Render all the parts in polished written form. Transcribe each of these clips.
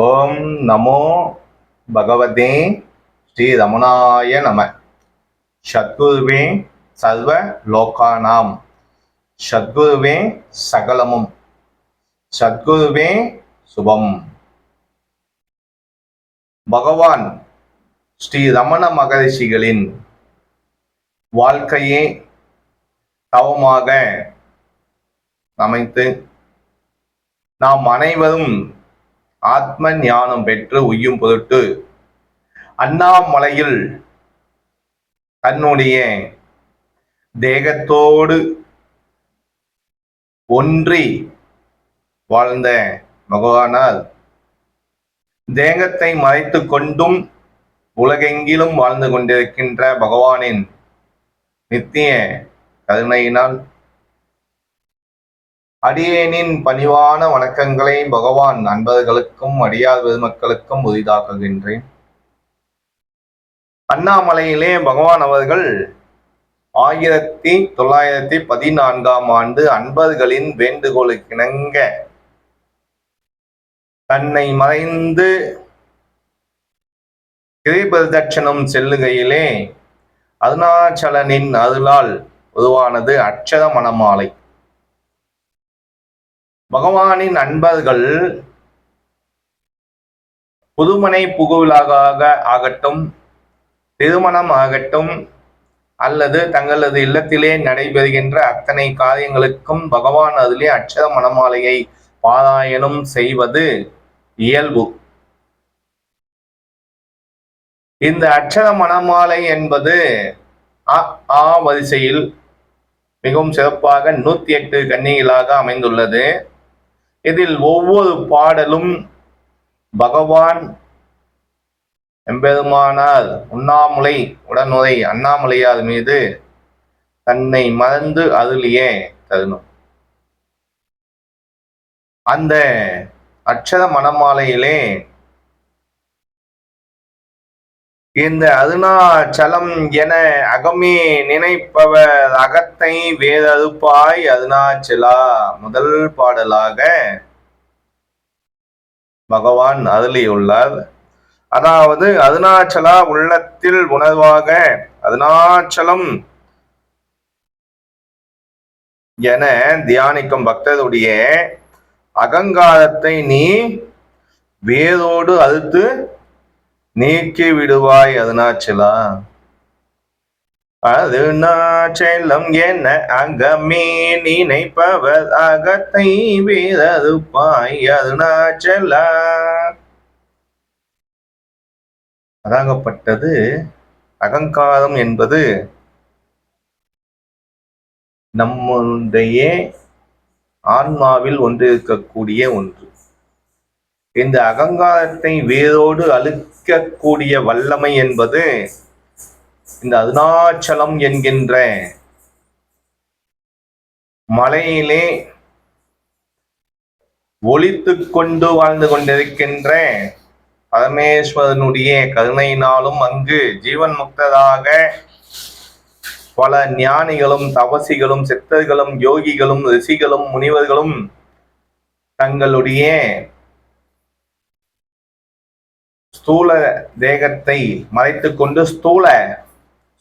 ஓம் நமோ பகவதே ஸ்ரீ ரமணாய நம. சத்குருவே சர்வ லோகானாம், சத்குருவே சகலமும், சத்குருவே சுபம். பகவான் ஸ்ரீ ரமண மகரிஷிகளின் வாழ்க்கையே தவமாக அமைத்து நாம் அனைவரும் ஆத்ம ஞானம் பெற்று உய்யும் பொருட்டு அண்ணாமலையில் தன்னுடைய தேகத்தோடு ஒன்றி வாழ்ந்த பகவானால் தேகத்தை மறைத்து கொண்டும் உலகெங்கிலும் வாழ்ந்து கொண்டிருக்கின்ற பகவானின் நித்திய கருணையினால் அடியேனின் பணிவான வணக்கங்களை பகவான் நண்பர்களுக்கும் அடியார் பெருமக்களுக்கும் உரிதாக்குகின்றேன். அண்ணாமலையிலே பகவான் அவர்கள் 1914ஆம் ஆண்டு அன்பர்களின் வேண்டுகோளுக்கிணங்க தன்னை மறைந்து கிரிபிரதட்சணம் செல்லுகையிலே அருணாச்சலனின் அருளால் உருவானது அட்சர மணமாலை. பகவானின் அன்பர்கள் புதுமனை புகுவிலாக ஆகட்டும், திருமணம் ஆகட்டும், அல்லது தங்களது இல்லத்திலே நடைபெறுகின்ற அத்தனை காரியங்களுக்கும் பகவான் அதிலே அட்சர மணமாலையை பாராயணம் செய்வது இயல்பு. இந்த அட்சர மணமாலை என்பது ஆ வரிசையில் மிகவும் சிறப்பாக 108 கன்னிகளாக அமைந்துள்ளது. இதில் ஒவ்வொரு பாடலும் பகவான் எம்பெருமானார் உண்ணாமுலை உடனுரை அண்ணாமலையார் மீது தன்னை மறந்து அருளிய தருணம். அந்த அட்சர மணமாலையிலே இந்த அருணாச்சலம் என அகமே நினைப்பவர் அகத்தை வேறறுப்பாய் அருணாச்சலா முதல் பாடலாக பகவான் அருளியுள்ளார். அதாவது அருணாச்சலா உள்ளத்தில் உணர்வாக அருணாச்சலம் என தியானிக்கும் பக்தருடைய அகங்காரத்தை நீ வேரோடு அறுத்து நீக்கி விடுவாய் அருணாச்சலா. அருணாச்சலம் என அகமே நினைப்பவர் அகத்தை வேறறுப்பாய் அருணாச்சலா. அதாகப்பட்டது அகங்காரம் என்பது நம்முடைய ஆன்மாவில் ஒன்றிருக்கக்கூடிய ஒன்று. இந்த அகங்காரத்தை வேரோடு அழிக்கக்கூடிய வல்லமை என்பது இந்த அருணாச்சலம் என்கின்ற மலையிலே ஒளித்து கொண்டு வாழ்ந்து கொண்டிருக்கின்ற பரமேஸ்வரனுடைய கருணையினாலும் அங்கு ஜீவன் முக்தராக பல ஞானிகளும் தபசிகளும் சித்தர்களும் யோகிகளும் ரிஷிகளும் முனிவர்களும் தங்களுடைய ஸ்தூல தேகத்தை மறைத்து கொண்டு ஸ்தூல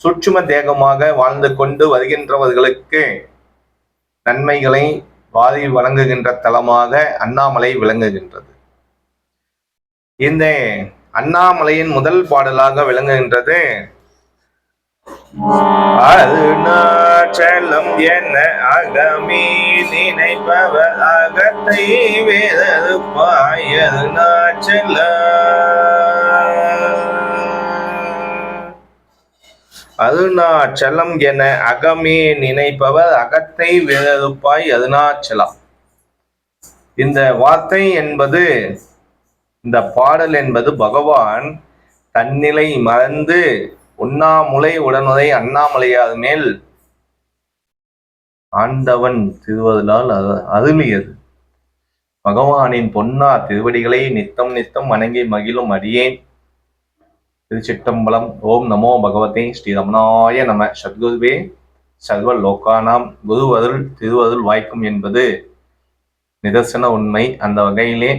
சூட்சும தேகமாக வாழ்ந்து கொண்டு வருகின்றவர்களுக்கு நன்மைகளை வாரி வழங்குகின்ற தலமாக அண்ணாமலை விளங்குகின்றது. இந்த அண்ணாமலையின் முதல் பாடலாக விளங்குகின்றது அருணாச்சலம் என அகமே நினைப்பவர் அகத்தை வேறறுப்பாய் அருணாச்சலா. அருணாச்சலம் என அகமே நினைப்பவர் அகத்தை வேறறுப்பாய் அருணாச்சலா. இந்த வார்த்தை என்பது, இந்த பாடல் என்பது பகவான் தன்னிலை மறந்து உண்ணாமுலை உடனுரை அண்ணாமலையார் மேல் ஆண்டவன் திருவருளால் அருளியது. பகவானின் பொன்னார் திருவடிகளை நித்தம் நித்தம் வணங்கி மகிழும் அடியேன். திருச்சிற்றம்பலம். ஓம் நமோ பகவதே ஸ்ரீ ரமணாய நம. சத்குருவே சர்வ லோகானாம். குருவருள் திருவருள் வாய்க்கும் என்பது நிதர்சன உண்மை. அந்த வகையிலே